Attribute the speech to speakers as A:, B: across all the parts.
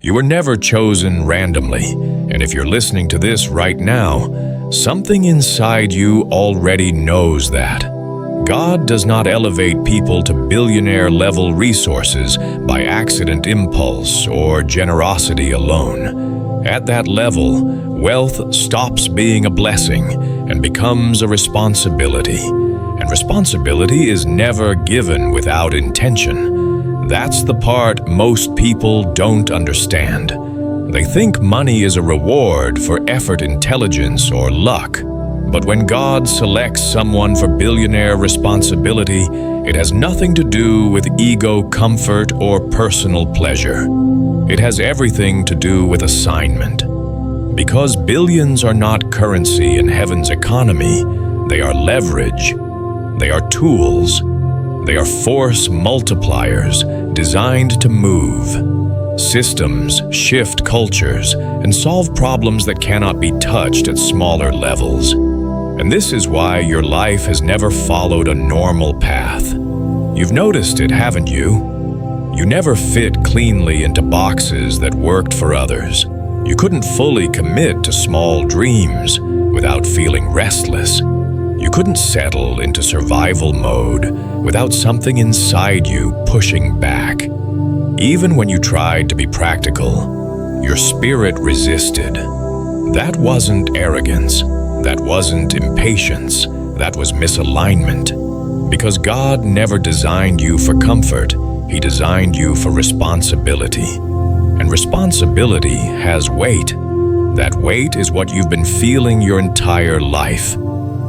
A: You were never chosen randomly, and if you're listening to this right now, something inside you already knows that. God does not elevate people to billionaire-level resources by accident, impulse, or generosity alone. At that level, wealth stops being a blessing and becomes a responsibility. And responsibility is never given without intention. That's the part most people don't understand. They think money is a reward for effort, intelligence, or luck. But when God selects someone for billionaire responsibility, it has nothing to do with ego, comfort, or personal pleasure. It has everything to do with assignment. Because billions are not currency in heaven's economy, they are leverage. They are tools. They are force multipliers designed to move. Systems shift cultures and solve problems that cannot be touched at smaller levels. And this is why your life has never followed a normal path. You've noticed it, haven't you? You never fit cleanly into boxes that worked for others. You couldn't fully commit to small dreams without feeling restless. You couldn't settle into survival mode without something inside you pushing back. Even when you tried to be practical, your spirit resisted. That wasn't arrogance. That wasn't impatience. That was misalignment. Because God never designed you for comfort. He designed you for responsibility. And responsibility has weight. That weight is what you've been feeling your entire life.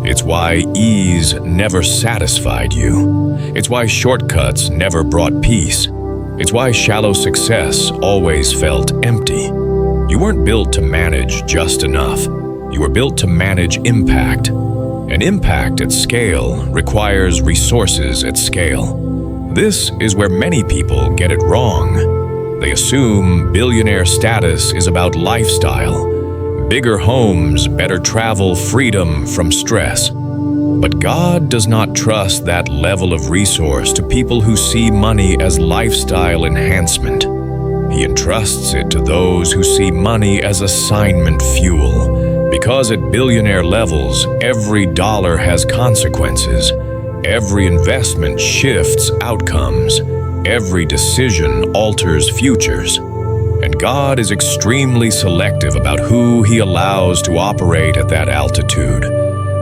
A: It's why ease never satisfied you. It's why shortcuts never brought peace. It's why shallow success always felt empty. You weren't built to manage just enough. You were built to manage impact. And impact at scale requires resources at scale. This is where many people get it wrong. They assume billionaire status is about lifestyle. Bigger homes, better travel, freedom from stress. But God does not trust that level of resource to people who see money as lifestyle enhancement. He entrusts it to those who see money as assignment fuel. Because at billionaire levels, every dollar has consequences. Every investment shifts outcomes. Every decision alters futures. And God is extremely selective about who He allows to operate at that altitude.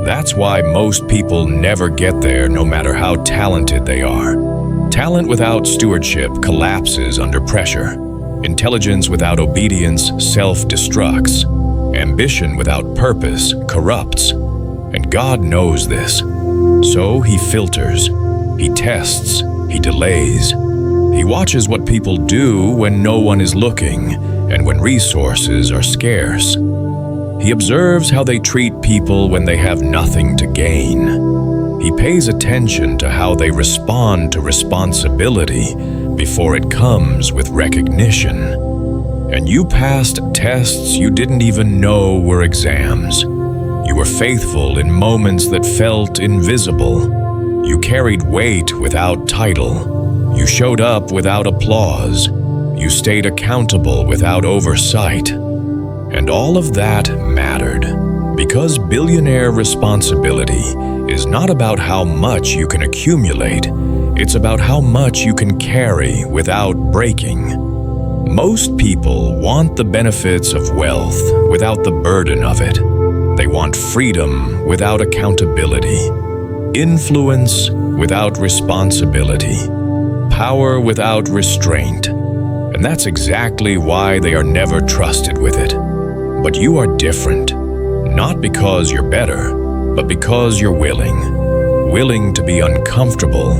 A: That's why most people never get there, no matter how talented they are. Talent without stewardship collapses under pressure. Intelligence without obedience self-destructs. Ambition without purpose corrupts. And God knows this. So He filters. He tests. He delays. He watches what people do when no one is looking and when resources are scarce. He observes how they treat people when they have nothing to gain. He pays attention to how they respond to responsibility before it comes with recognition. And you passed tests you didn't even know were exams. You were faithful in moments that felt invisible. You carried weight without title. You showed up without applause. You stayed accountable without oversight. And all of that mattered, because billionaire responsibility is not about how much you can accumulate. It's about how much you can carry without breaking. Most people want the benefits of wealth without the burden of it. They want freedom without accountability, influence without responsibility, power without restraint. And that's exactly why they are never trusted with it. But you are different, not because you're better, but because you're willing. Willing to be uncomfortable,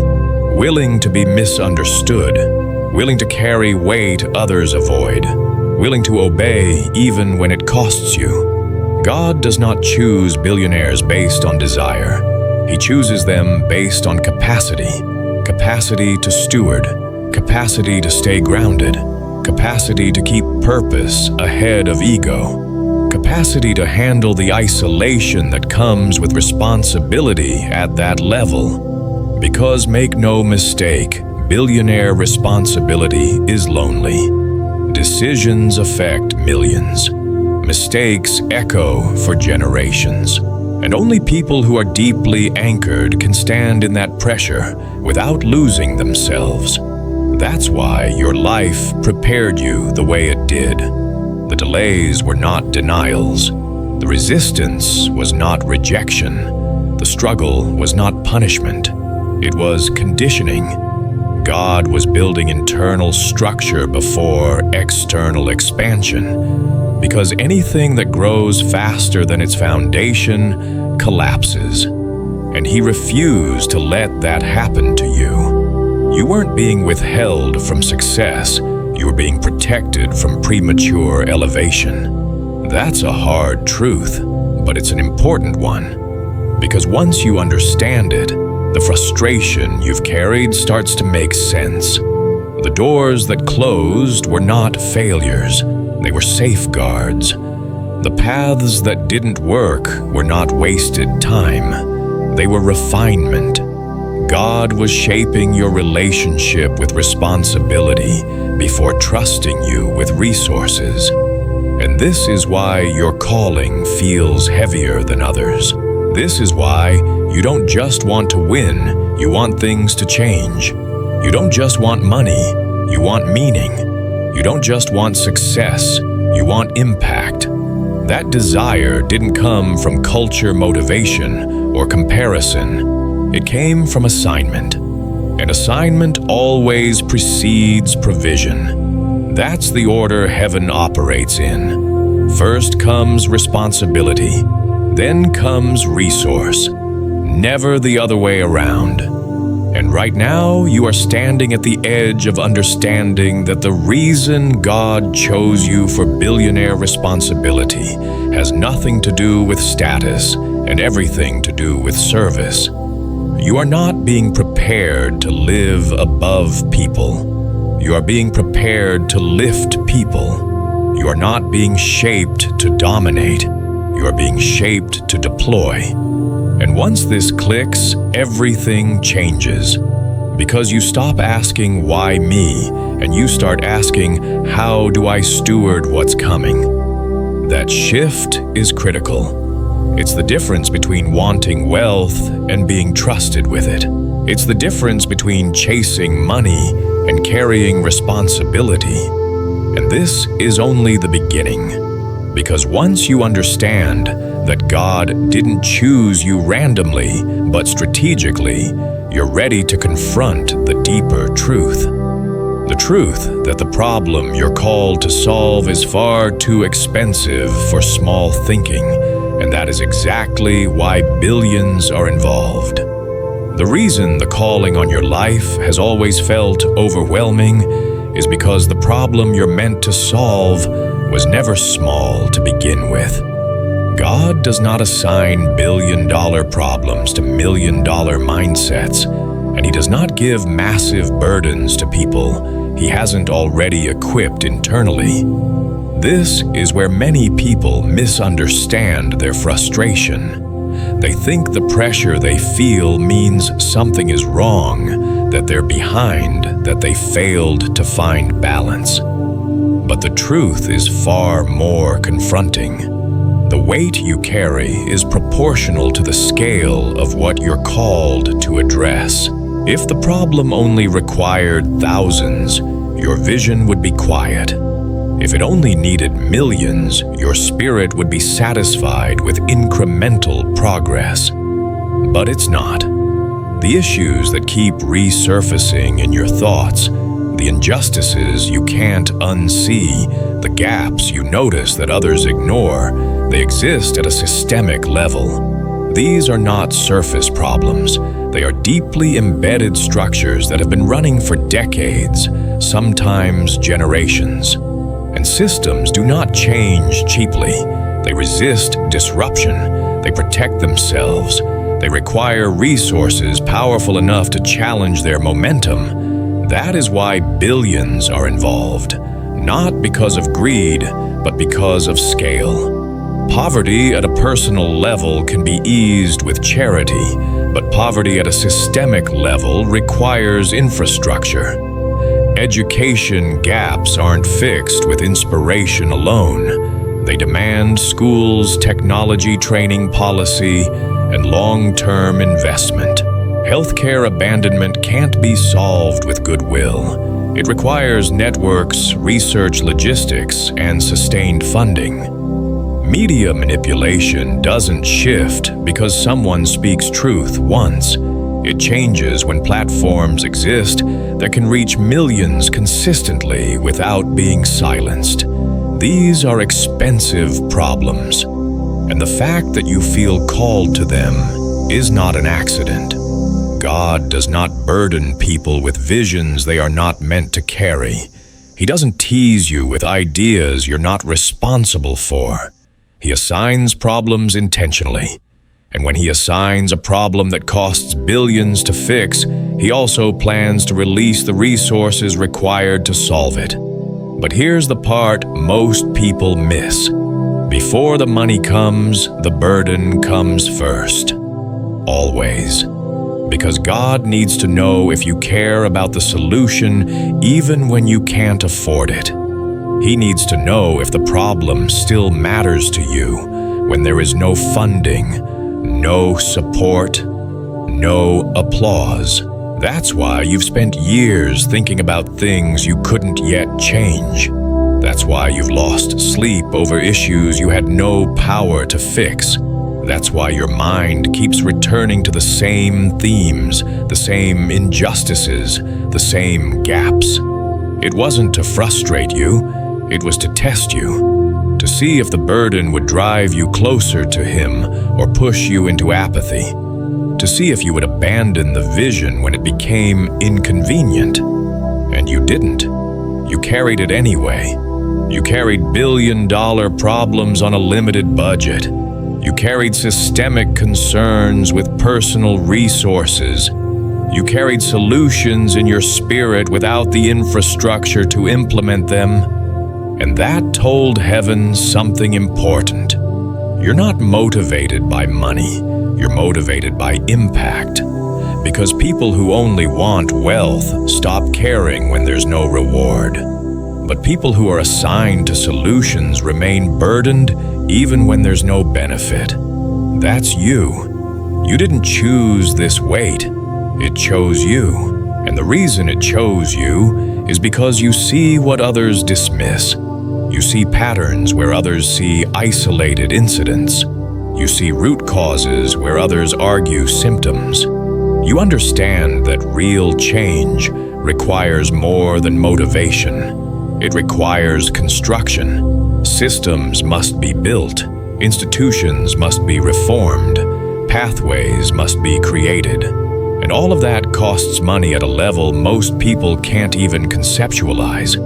A: willing to be misunderstood, willing to carry weight others avoid, willing to obey even when it costs you. God does not choose billionaires based on desire. He chooses them based on capacity. Capacity to steward, capacity to stay grounded, capacity to keep purpose ahead of ego, capacity to handle the isolation that comes with responsibility at that level. Because make no mistake, billionaire responsibility is lonely. decisions affect millions. Mistakes echo for generations. And only people who are deeply anchored can stand in that pressure without losing themselves. That's why your life prepared you the way it did. The delays were not denials. The resistance was not rejection. The struggle was not punishment. It was conditioning. God was building internal structure before external expansion, because anything that grows faster than its foundation collapses. And He refused to let that happen to you. You weren't being withheld from success. You were being protected from premature elevation. That's a hard truth, but it's an important one. Because once you understand it, the frustration you've carried starts to make sense. The doors that closed were not failures. They were safeguards. The paths that didn't work were not wasted time. They were refinement. God was shaping your relationship with responsibility before trusting you with resources. And this is why your calling feels heavier than others. This is why you don't just want to win, you want things to change. You don't just want money, you want meaning. You don't just want success, you want impact. That desire didn't come from culture motivation or comparison. It came from assignment. And assignment always precedes provision. That's the order heaven operates in. First comes responsibility, then comes resource. Never the other way around. And right now, you are standing at the edge of understanding that the reason God chose you for billionaire responsibility has nothing to do with status and everything to do with service. You are not being prepared to live above people. You are being prepared to lift people. You are not being shaped to dominate. You are being shaped to deploy. And once this clicks, everything changes. Because you stop asking, why me? And you start asking, how do I steward what's coming? That shift is critical. It's the difference between wanting wealth and being trusted with it. It's the difference between chasing money and carrying responsibility. And this is only the beginning. Because once you understand that God didn't choose you randomly, but strategically, you're ready to confront the deeper truth. The truth that the problem you're called to solve is far too expensive for small thinking, and that is exactly why billions are involved. The reason the calling on your life has always felt overwhelming is because the problem you're meant to solve was never small to begin with. God does not assign billion-dollar problems to million-dollar mindsets, and He does not give massive burdens to people He hasn't already equipped internally. This is where many people misunderstand their frustration. They think the pressure they feel means something is wrong, that they're behind, that they failed to find balance. But the truth is far more confronting. The weight you carry is proportional to the scale of what you're called to address. If the problem only required thousands, your vision would be quiet. If it only needed millions, your spirit would be satisfied with incremental progress. But it's not. The issues that keep resurfacing in your thoughts, the injustices you can't unsee, the gaps you notice that others ignore, they exist at a systemic level. These are not surface problems. They are deeply embedded structures that have been running for decades, sometimes generations. And systems do not change cheaply. They resist disruption. They protect themselves. They require resources powerful enough to challenge their momentum. That is why billions are involved, not because of greed, but because of scale. Poverty at a personal level can be eased with charity, but poverty at a systemic level requires infrastructure. Education gaps aren't fixed with inspiration alone. They demand schools, technology training policy, and long-term investment. Healthcare abandonment can't be solved with goodwill. It requires networks, research logistics, and sustained funding. Media manipulation doesn't shift because someone speaks truth once. It changes when platforms exist that can reach millions consistently without being silenced. These are expensive problems, and the fact that you feel called to them is not an accident. God does not burden people with visions they are not meant to carry. He doesn't tease you with ideas you're not responsible for. He assigns problems intentionally. And when he assigns a problem that costs billions to fix, he also plans to release the resources required to solve it. But here's the part most people miss. Before the money comes, the burden comes first. Always. Because God needs to know if you care about the solution even when you can't afford it. He needs to know if the problem still matters to you when there is no funding, no support, no applause. That's why you've spent years thinking about things you couldn't yet change. That's why you've lost sleep over issues you had no power to fix. That's why your mind keeps returning to the same themes, the same injustices, the same gaps. It wasn't to frustrate you, it was to test you, to see if the burden would drive you closer to Him or push you into apathy, to see if you would abandon the vision when it became inconvenient. And you didn't. You carried it anyway. You carried billion-dollar problems on a limited budget. You carried systemic concerns with personal resources. You carried solutions in your spirit without the infrastructure to implement them. And that told heaven something important. You're not motivated by money. You're motivated by impact. Because people who only want wealth stop caring when there's no reward. But people who are assigned to solutions remain burdened even when there's no benefit. That's you. You didn't choose this weight. It chose you. And the reason it chose you is because you see what others dismiss. You see patterns where others see isolated incidents. You see root causes where others argue symptoms. You understand that real change requires more than motivation. It requires construction. Systems must be built. Institutions must be reformed. Pathways must be created. And all of that costs money at a level most people can't even conceptualize.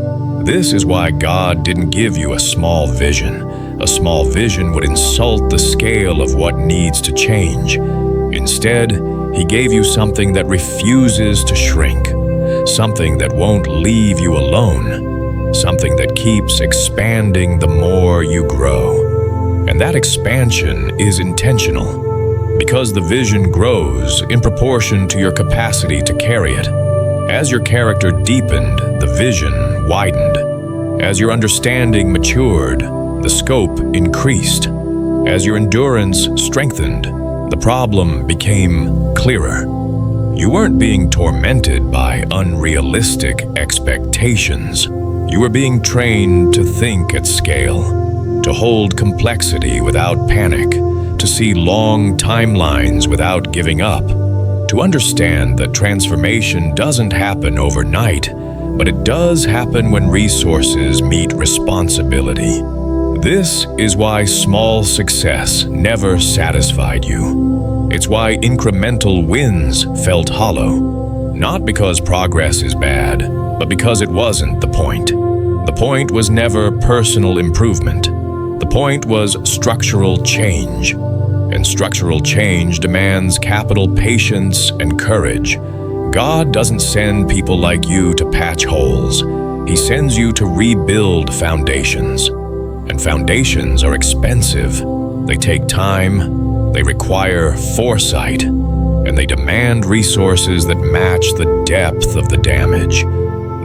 A: This is why God didn't give you a small vision. A small vision would insult the scale of what needs to change. Instead, He gave you something that refuses to shrink, something that won't leave you alone, something that keeps expanding the more you grow. And that expansion is intentional, because the vision grows in proportion to your capacity to carry it. As your character deepened, the vision widened. As your understanding matured, the scope increased. As your endurance strengthened, the problem became clearer. You weren't being tormented by unrealistic expectations. You were being trained to think at scale, to hold complexity without panic, to see long timelines without giving up, to understand that transformation doesn't happen overnight, but it does happen when resources meet responsibility. This is why small success never satisfied you. It's why incremental wins felt hollow. Not because progress is bad, but because it wasn't the point. The point was never personal improvement. The point was structural change. And structural change demands capital patience and courage. God doesn't send people like you to patch holes. He sends you to rebuild foundations. And foundations are expensive. They take time, they require foresight, and they demand resources that match the depth of the damage.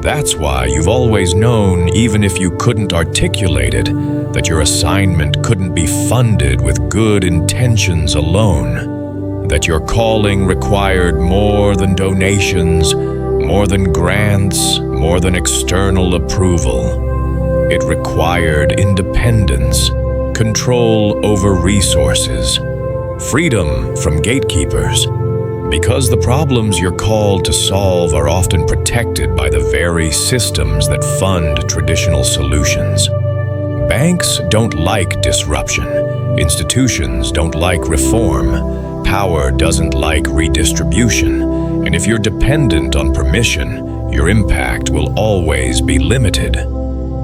A: That's why you've always known, even if you couldn't articulate it, that your assignment couldn't be funded with good intentions alone, that your calling required more than donations, more than grants, more than external approval. It required independence, control over resources, freedom from gatekeepers, because the problems you're called to solve are often protected by the very systems that fund traditional solutions. Banks don't like disruption. Institutions don't like reform. Power doesn't like redistribution. And if you're dependent on permission, your impact will always be limited.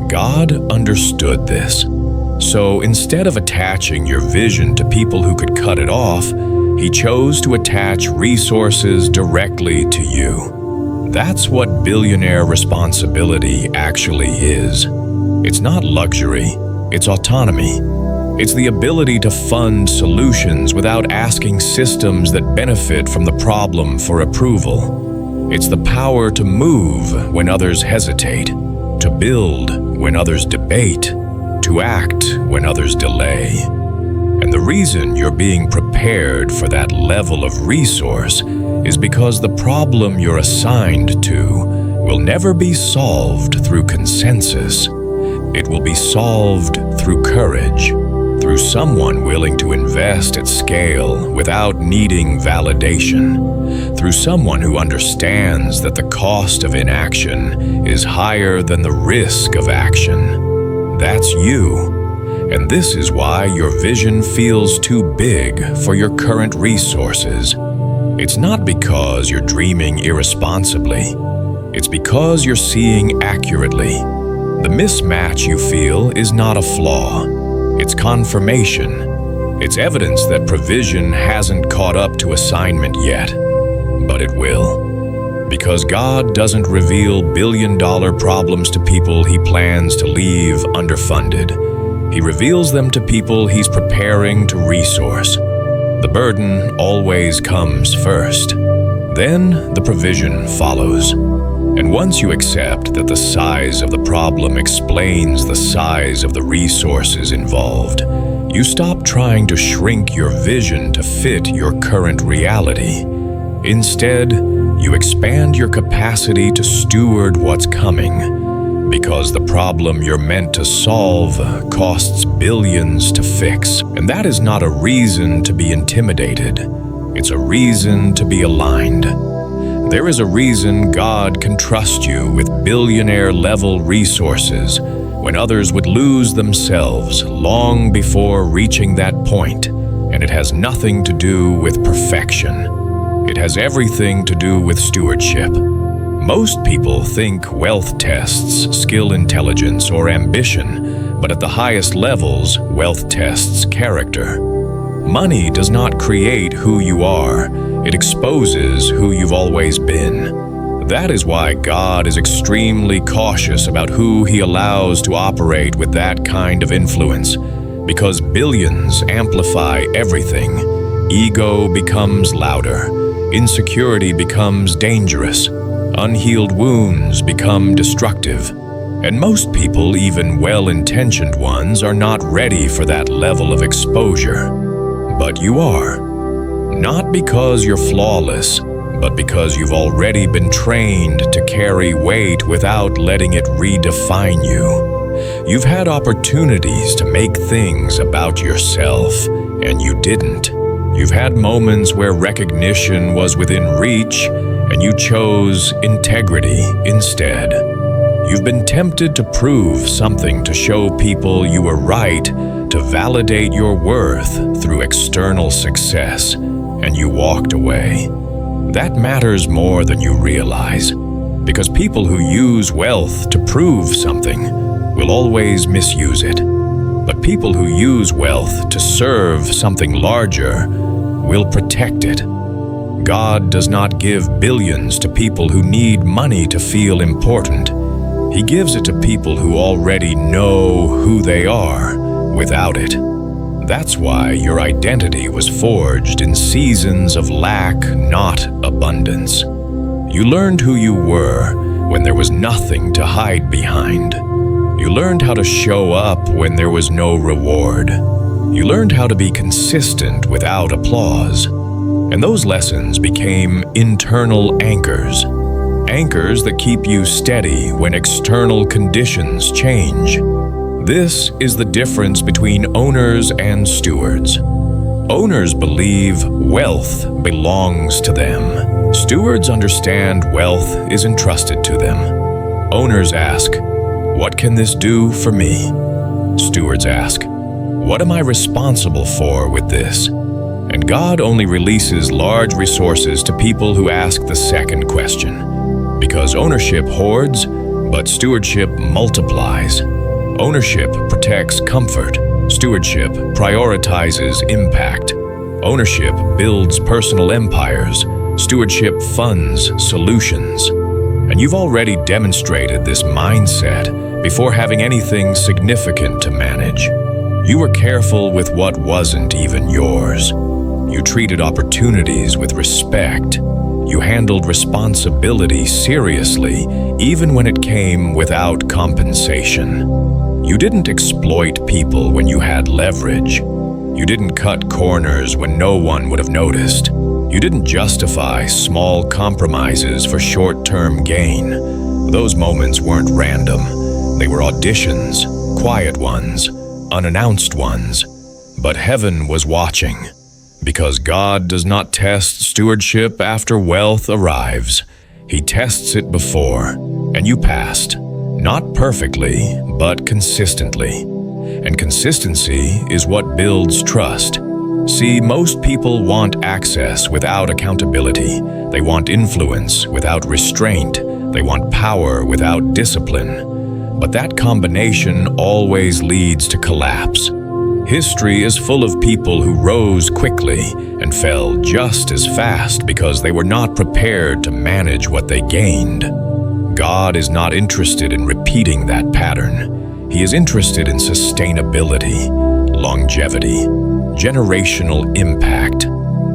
A: God understood this. So instead of attaching your vision to people who could cut it off, He chose to attach resources directly to you. That's what billionaire responsibility actually is. It's not luxury, it's autonomy. It's the ability to fund solutions without asking systems that benefit from the problem for approval. It's the power to move when others hesitate, to build when others debate, to act when others delay. And the reason you're being prepared for that level of resource is because the problem you're assigned to will never be solved through consensus. It will be solved through courage, through someone willing to invest at scale without needing validation, through someone who understands that the cost of inaction is higher than the risk of action. That's you. And this is why your vision feels too big for your current resources. It's not because you're dreaming irresponsibly. It's because you're seeing accurately. The mismatch you feel is not a flaw. It's confirmation. It's evidence that provision hasn't caught up to assignment yet. But it will. Because God doesn't reveal billion-dollar problems to people He plans to leave underfunded. He reveals them to people He's preparing to resource. The burden always comes first. Then the provision follows. And once you accept that the size of the problem explains the size of the resources involved, you stop trying to shrink your vision to fit your current reality. Instead, you expand your capacity to steward what's coming. Because the problem you're meant to solve costs billions to fix. And that is not a reason to be intimidated. It's a reason to be aligned. There is a reason God can trust you with billionaire-level resources when others would lose themselves long before reaching that point. And it has nothing to do with perfection. It has everything to do with stewardship. Most people think wealth tests skill, intelligence, or ambition, but at the highest levels, wealth tests character. Money does not create who you are, it exposes who you've always been. That is why God is extremely cautious about who He allows to operate with that kind of influence, because billions amplify everything. Ego becomes louder, insecurity becomes dangerous. Unhealed wounds become destructive, and most people, even well-intentioned ones, are not ready for that level of exposure. But you are. Not because you're flawless, but because you've already been trained to carry weight without letting it redefine you. You've had opportunities to make things about yourself, and you didn't. You've had moments where recognition was within reach, and you chose integrity instead. You've been tempted to prove something to show people you were right, to validate your worth through external success, and you walked away. That matters more than you realize, because people who use wealth to prove something will always misuse it. But people who use wealth to serve something larger will protect it. God does not give billions to people who need money to feel important. He gives it to people who already know who they are without it. That's why your identity was forged in seasons of lack, not abundance. You learned who you were when there was nothing to hide behind. You learned how to show up when there was no reward. You learned how to be consistent without applause. And those lessons became internal anchors. Anchors that keep you steady when external conditions change. This is the difference between owners and stewards. Owners believe wealth belongs to them. Stewards understand wealth is entrusted to them. Owners ask, "What can this do for me?" Stewards ask, "What am I responsible for with this?" And God only releases large resources to people who ask the second question. Because ownership hoards, but stewardship multiplies. Ownership protects comfort. Stewardship prioritizes impact. Ownership builds personal empires. Stewardship funds solutions. And you've already demonstrated this mindset before having anything significant to manage. You were careful with what wasn't even yours. You treated opportunities with respect. You handled responsibility seriously, even when it came without compensation. You didn't exploit people when you had leverage. You didn't cut corners when no one would have noticed. You didn't justify small compromises for short-term gain. Those moments weren't random. They were auditions, quiet ones, unannounced ones. But heaven was watching. Because God does not test stewardship after wealth arrives. He tests it before, and you passed. Not perfectly, but consistently. And consistency is what builds trust. See, most people want access without accountability. They want influence without restraint. They want power without discipline. But that combination always leads to collapse. History is full of people who rose quickly and fell just as fast because they were not prepared to manage what they gained. God is not interested in repeating that pattern. He is interested in sustainability, longevity, generational impact.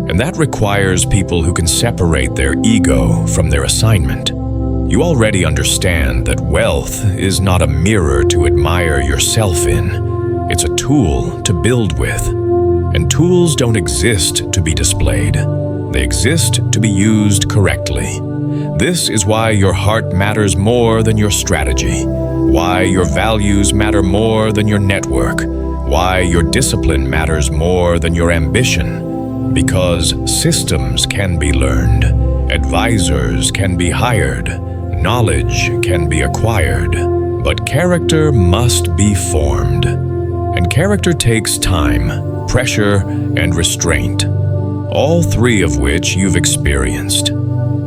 A: And that requires people who can separate their ego from their assignment. You already understand that wealth is not a mirror to admire yourself in. It's a tool to build with. And tools don't exist to be displayed. They exist to be used correctly. This is why your heart matters more than your strategy, why your values matter more than your network, why your discipline matters more than your ambition. Because systems can be learned, advisors can be hired, knowledge can be acquired, but character must be formed. And character takes time, pressure, and restraint, all three of which you've experienced.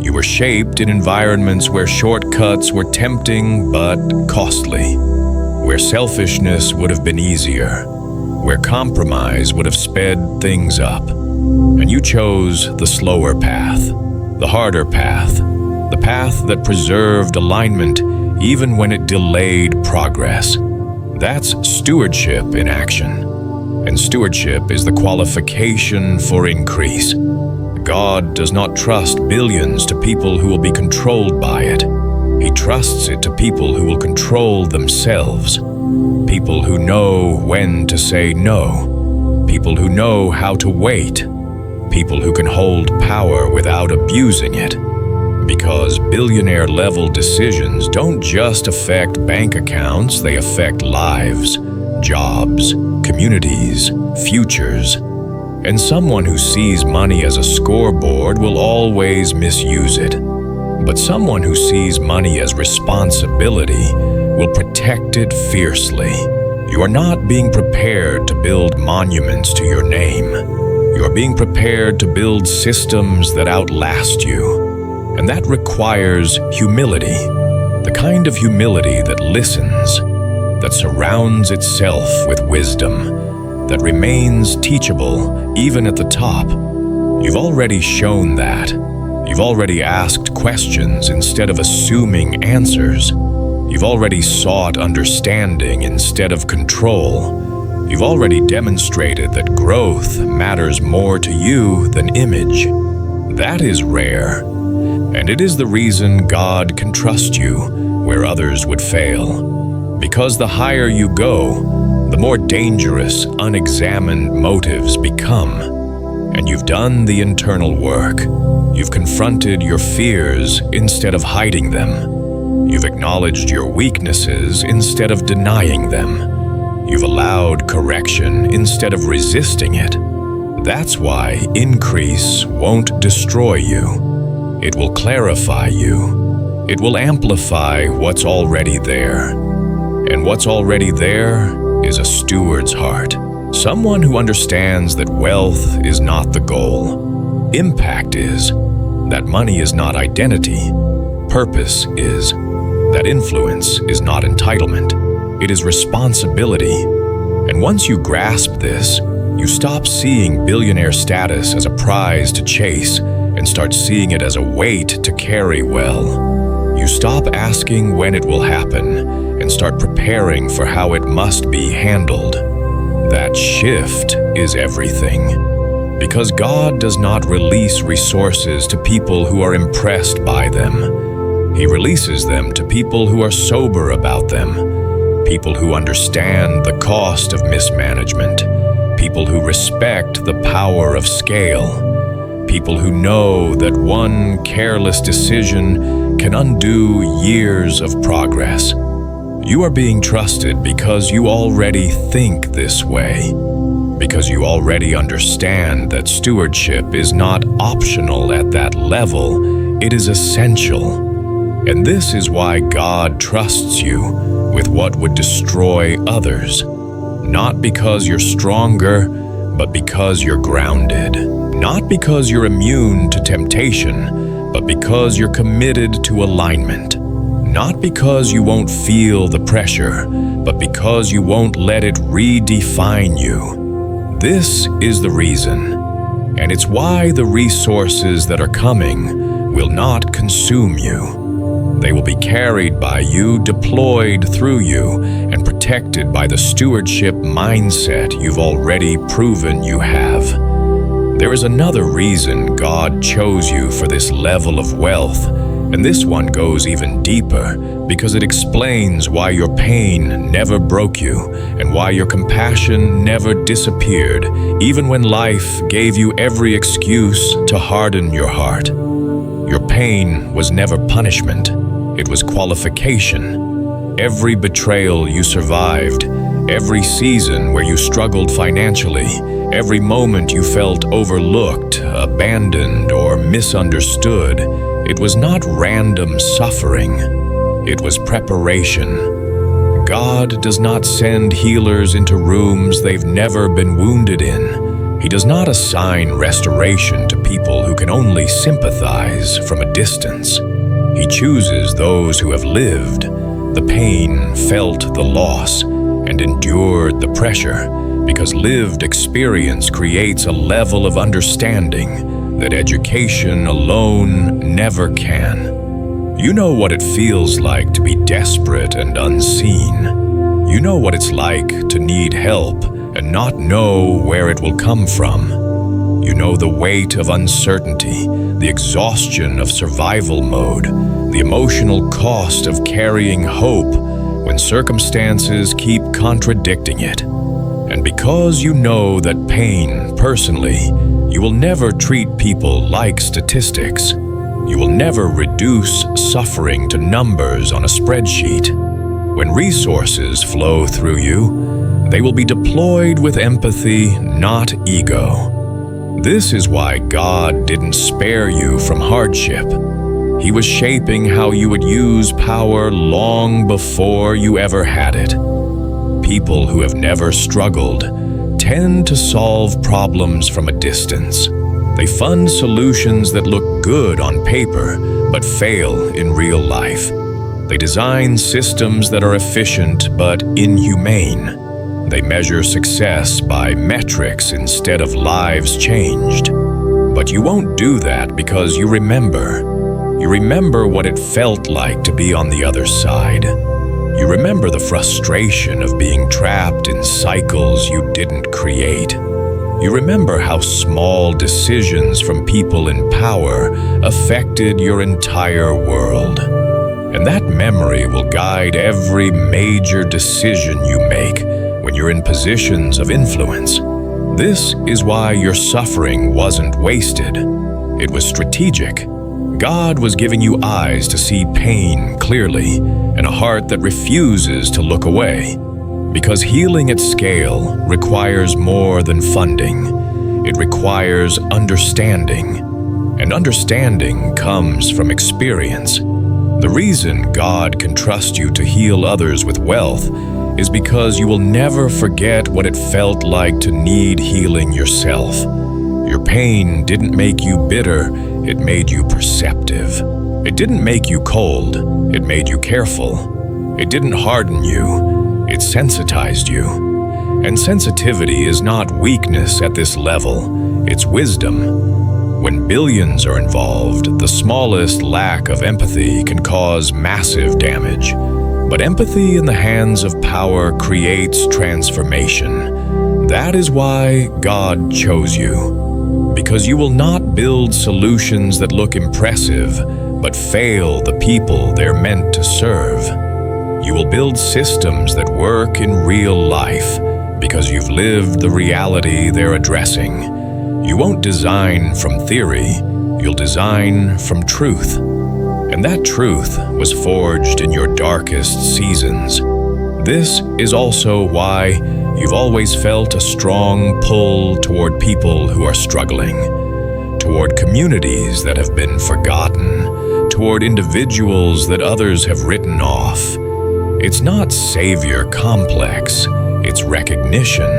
A: You were shaped in environments where shortcuts were tempting but costly, where selfishness would have been easier, where compromise would have sped things up. And you chose the slower path, the harder path, the path that preserved alignment even when it delayed progress. That's stewardship in action. And stewardship is the qualification for increase. God does not trust billions to people who will be controlled by it. He trusts it to people who will control themselves. People who know when to say no. People who know how to wait. People who can hold power without abusing it. Because billionaire-level decisions don't just affect bank accounts, they affect lives, jobs, communities, futures. And someone who sees money as a scoreboard will always misuse it. But someone who sees money as responsibility will protect it fiercely. You are not being prepared to build monuments to your name. You are being prepared to build systems that outlast you. And that requires humility, the kind of humility that listens, that surrounds itself with wisdom, that remains teachable even at the top. You've already shown that. You've already asked questions instead of assuming answers. You've already sought understanding instead of control. You've already demonstrated that growth matters more to you than image. That is rare. And it is the reason God can trust you where others would fail. Because the higher you go, the more dangerous unexamined motives become. And you've done the internal work. You've confronted your fears instead of hiding them. You've acknowledged your weaknesses instead of denying them. You've allowed correction instead of resisting it. That's why increase won't destroy you. It will clarify you. It will amplify what's already there. And what's already there is a steward's heart. Someone who understands that wealth is not the goal. Impact is. That money is not identity. Purpose is. That influence is not entitlement. It is responsibility. And once you grasp this, you stop seeing billionaire status as a prize to chase and start seeing it as a weight to carry well. You stop asking when it will happen and start preparing for how it must be handled. That shift is everything. Because God does not release resources to people who are impressed by them. He releases them to people who are sober about them, people who understand the cost of mismanagement, people who respect the power of scale, people who know that one careless decision can undo years of progress. You are being trusted because you already think this way, because you already understand that stewardship is not optional at that level, it is essential. And this is why God trusts you with what would destroy others. Not because you're stronger, but because you're grounded. Not because you're immune to temptation, but because you're committed to alignment. Not because you won't feel the pressure, but because you won't let it redefine you. This is the reason, and it's why the resources that are coming will not consume you. They will be carried by you, deployed through you, and protected by the stewardship mindset you've already proven you have. There is another reason God chose you for this level of wealth, and this one goes even deeper because it explains why your pain never broke you and why your compassion never disappeared, even when life gave you every excuse to harden your heart. Your pain was never punishment. It was qualification. Every betrayal you survived, every season where you struggled financially, every moment you felt overlooked, abandoned, or misunderstood, it was not random suffering. It was preparation. God does not send healers into rooms they've never been wounded in. He does not assign restoration to people who can only sympathize from a distance. He chooses those who have lived the pain, felt the loss, and endured the pressure, because lived experience creates a level of understanding that education alone never can. You know what it feels like to be desperate and unseen. You know what it's like to need help and not know where it will come from. You know the weight of uncertainty, the exhaustion of survival mode, the emotional cost of carrying hope when circumstances keep contradicting it. And because you know that pain personally, you will never treat people like statistics. You will never reduce suffering to numbers on a spreadsheet. When resources flow through you, they will be deployed with empathy, not ego. This is why God didn't spare you from hardship. He was shaping how you would use power long before you ever had it. People who have never struggled tend to solve problems from a distance. They fund solutions that look good on paper, but fail in real life. They design systems that are efficient but inhumane. They measure success by metrics instead of lives changed. But you won't do that because you remember. You remember what it felt like to be on the other side. You remember the frustration of being trapped in cycles you didn't create. You remember how small decisions from people in power affected your entire world. And that memory will guide every major decision you make when you're in positions of influence. This is why your suffering wasn't wasted. It was strategic. God was giving you eyes to see pain clearly and a heart that refuses to look away. Because healing at scale requires more than funding. It requires understanding. And understanding comes from experience. The reason God can trust you to heal others with wealth is because you will never forget what it felt like to need healing yourself. Your pain didn't make you bitter, it made you perceptive. It didn't make you cold, it made you careful. It didn't harden you, it sensitized you. And sensitivity is not weakness at this level, it's wisdom. When billions are involved, the smallest lack of empathy can cause massive damage. But empathy in the hands of power creates transformation. That is why God chose you. Because you will not build solutions that look impressive, but fail the people they're meant to serve. You will build systems that work in real life, because you've lived the reality they're addressing. You won't design from theory, you'll design from truth. And that truth was forged in your darkest seasons. This is also why you've always felt a strong pull toward people who are struggling, toward communities that have been forgotten, toward individuals that others have written off. It's not savior complex, it's recognition.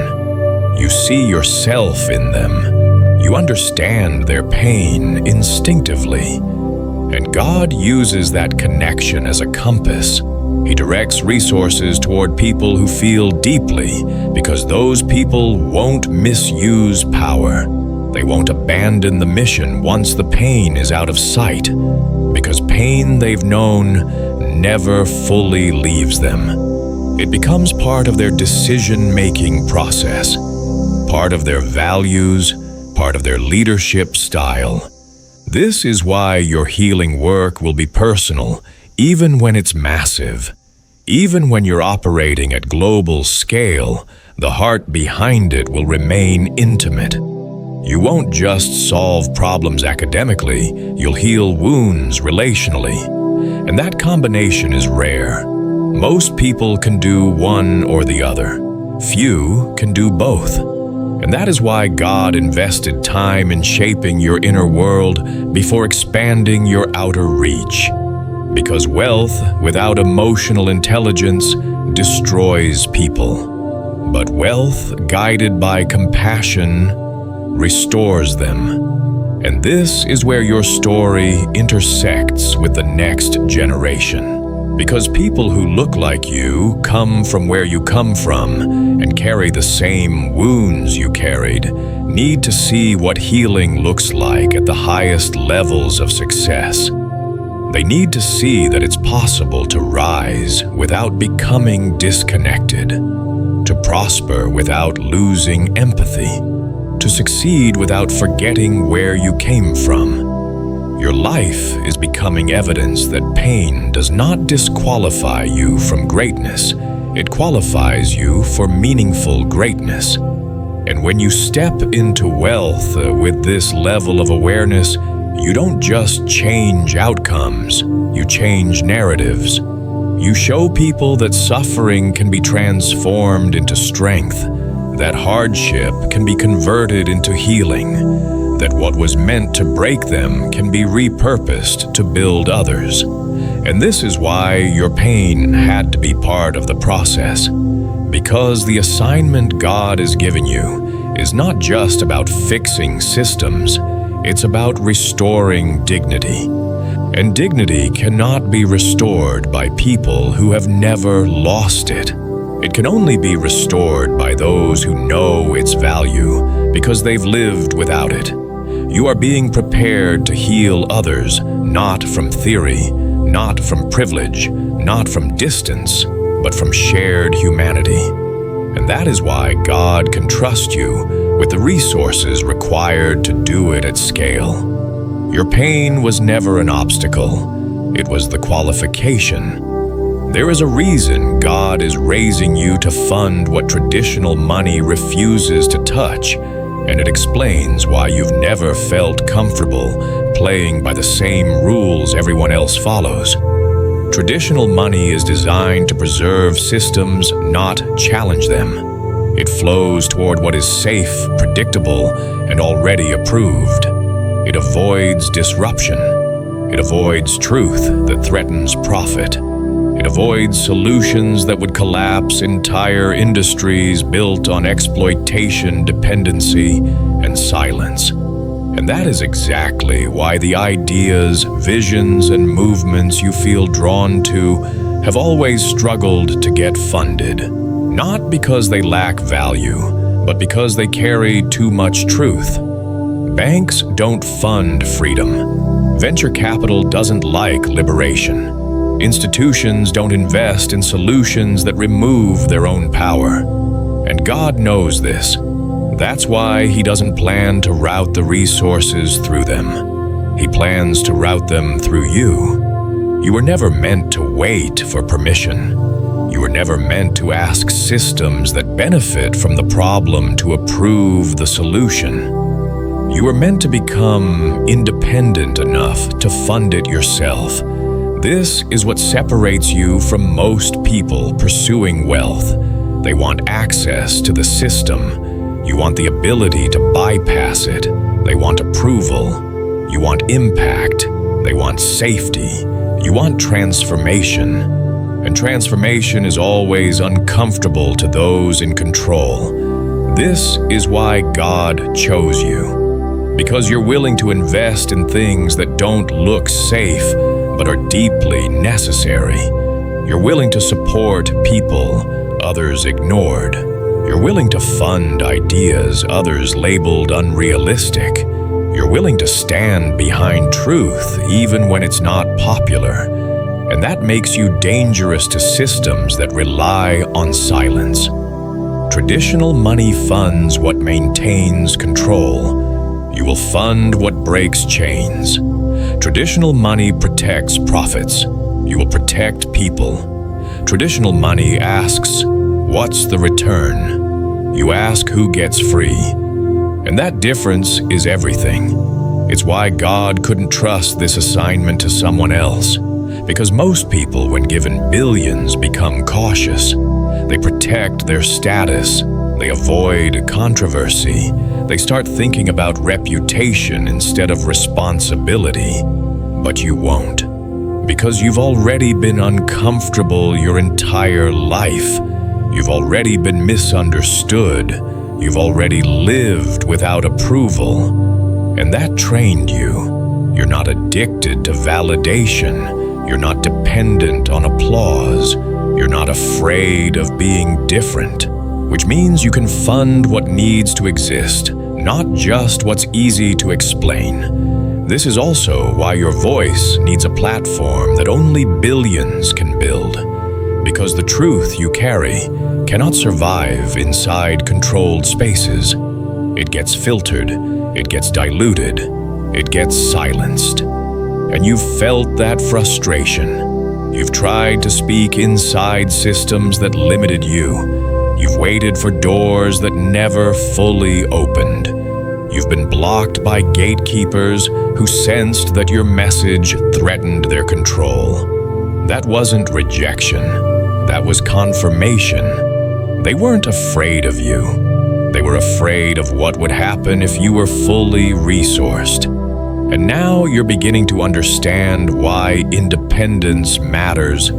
A: You see yourself in them. You understand their pain instinctively. And God uses that connection as a compass. He directs resources toward people who feel deeply, because those people won't misuse power. They won't abandon the mission once the pain is out of sight, because pain they've known never fully leaves them. It becomes part of their decision-making process, part of their values, part of their leadership style. This is why your healing work will be personal, even when it's massive. Even when you're operating at global scale, the heart behind it will remain intimate. You won't just solve problems academically, you'll heal wounds relationally. And that combination is rare. Most people can do one or the other. Few can do both. And that is why God invested time in shaping your inner world before expanding your outer reach. Because wealth without emotional intelligence destroys people. But wealth guided by compassion restores them. And this is where your story intersects with the next generation. Because people who look like you come from where you come from and carry the same wounds you carried, need to see what healing looks like at the highest levels of success. They need to see that it's possible to rise without becoming disconnected, to prosper without losing empathy, to succeed without forgetting where you came from. Your life is becoming evidence that pain does not disqualify you from greatness. It qualifies you for meaningful greatness. And when you step into wealth with this level of awareness, you don't just change outcomes, you change narratives. You show people that suffering can be transformed into strength, that hardship can be converted into healing, that what was meant to break them can be repurposed to build others. And this is why your pain had to be part of the process, because the assignment God has given you is not just about fixing systems, it's about restoring dignity. And dignity cannot be restored by people who have never lost it. It can only be restored by those who know its value because they've lived without it. You are being prepared to heal others, not from theory, not from privilege, not from distance, but from shared humanity. And that is why God can trust you with the resources required to do it at scale. Your pain was never an obstacle. It was the qualification. There is a reason God is raising you to fund what traditional money refuses to touch, and it explains why you've never felt comfortable playing by the same rules everyone else follows. Traditional money is designed to preserve systems, not challenge them. It flows toward what is safe, predictable, and already approved. It avoids disruption. It avoids truth that threatens profit. It avoids solutions that would collapse entire industries built on exploitation, dependency, and silence. And that is exactly why the ideas, visions, and movements you feel drawn to have always struggled to get funded. Not because they lack value, but because they carry too much truth. Banks don't fund freedom. Venture capital doesn't like liberation. Institutions don't invest in solutions that remove their own power. And God knows this. That's why He doesn't plan to route the resources through them. He plans to route them through you. You were never meant to wait for permission. You were never meant to ask systems that benefit from the problem to approve the solution. You were meant to become independent enough to fund it yourself. This is what separates you from most people pursuing wealth. They want access to the system. You want the ability to bypass it. They want approval. You want impact. They want safety. You want transformation. And transformation is always uncomfortable to those in control. This is why God chose you. Because you're willing to invest in things that don't look safe, but are deeply necessary. You're willing to support people others ignored. You're willing to fund ideas others labeled unrealistic. You're willing to stand behind truth even when it's not popular. And that makes you dangerous to systems that rely on silence. Traditional money funds what maintains control. You will fund what breaks chains. Traditional money protects profits. You will protect people. Traditional money asks, "What's the return?" You ask who gets free. And that difference is everything. It's why God couldn't trust this assignment to someone else. Because most people, when given billions, become cautious. They protect their status. They avoid controversy. They start thinking about reputation instead of responsibility. But you won't. Because you've already been uncomfortable your entire life. You've already been misunderstood. You've already lived without approval. And that trained you. You're not addicted to validation. You're not dependent on applause. You're not afraid of being different. Which means you can fund what needs to exist, not just what's easy to explain. This is also why your voice needs a platform that only billions can build. Because the truth you carry cannot survive inside controlled spaces. It gets filtered, it gets diluted, it gets silenced. And you've felt that frustration. You've tried to speak inside systems that limited you. You've waited for doors that never fully opened. You've been blocked by gatekeepers who sensed that your message threatened their control. That wasn't rejection. That was confirmation. They weren't afraid of you. They were afraid of what would happen if you were fully resourced. And now you're beginning to understand why independence matters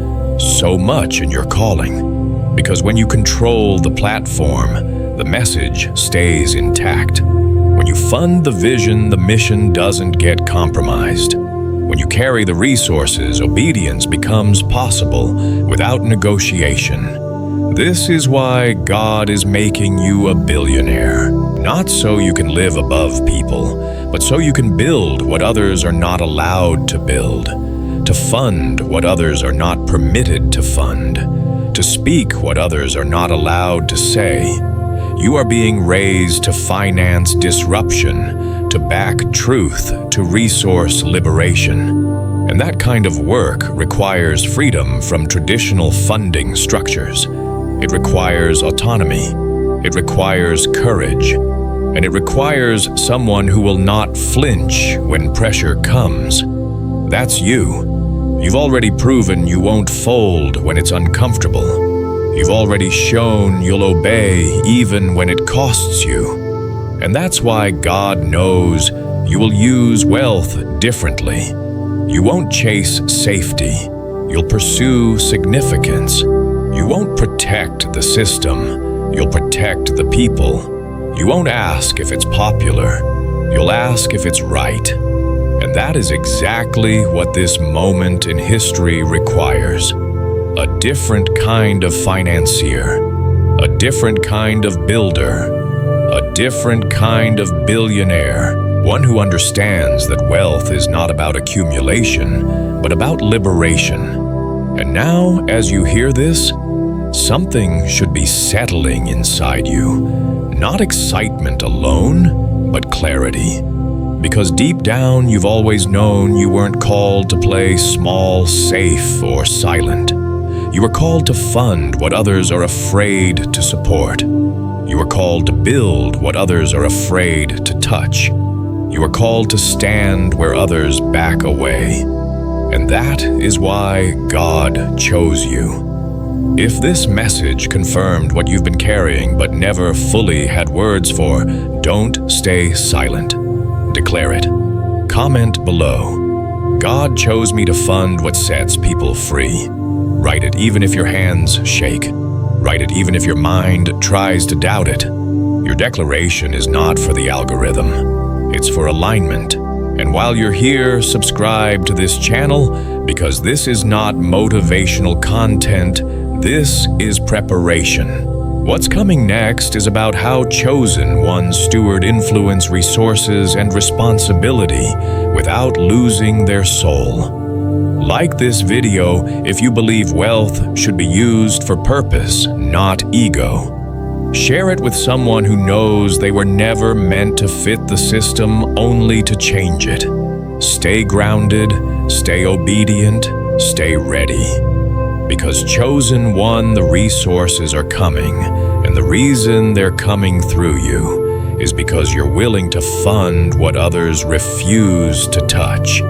A: so much in your calling. Because when you control the platform, the message stays intact. When you fund the vision, the mission doesn't get compromised. When you carry the resources, obedience becomes possible without negotiation. This is why God is making you a billionaire. Not so you can live above people, but so you can build what others are not allowed to build, to fund what others are not permitted to fund, to speak what others are not allowed to say. You are being raised to finance disruption, to back truth, to resource liberation. And that kind of work requires freedom from traditional funding structures. It requires autonomy. It requires courage. And it requires someone who will not flinch when pressure comes. That's you. You've already proven you won't fold when it's uncomfortable. You've already shown you'll obey even when it costs you. And that's why God knows you will use wealth differently. You won't chase safety. You'll pursue significance. You won't protect the system. You'll protect the people. You won't ask if it's popular. You'll ask if it's right. And that is exactly what this moment in history requires. A different kind of financier, a different kind of builder, a different kind of billionaire, one who understands that wealth is not about accumulation, but about liberation. And now, as you hear this, something should be settling inside you. Not excitement alone, but clarity. Because deep down, you've always known you weren't called to play small, safe, or silent. You were called to fund what others are afraid to support. You were called to build what others are afraid to touch. You were called to stand where others back away. And that is why God chose you. If this message confirmed what you've been carrying but never fully had words for, don't stay silent. Declare it. Comment below. God chose me to fund what sets people free. Write it even if your hands shake. Write it even if your mind tries to doubt it. Your declaration is not for the algorithm. It's for alignment. And while you're here, subscribe to this channel because this is not motivational content. This is preparation. What's coming next is about how chosen ones steward influence, resources, and responsibility without losing their soul. Like this video if you believe wealth should be used for purpose, not ego. Share it with someone who knows they were never meant to fit the system, only to change it. Stay grounded, stay obedient, stay ready. Because chosen one, the resources are coming, and the reason they're coming through you is because you're willing to fund what others refuse to touch.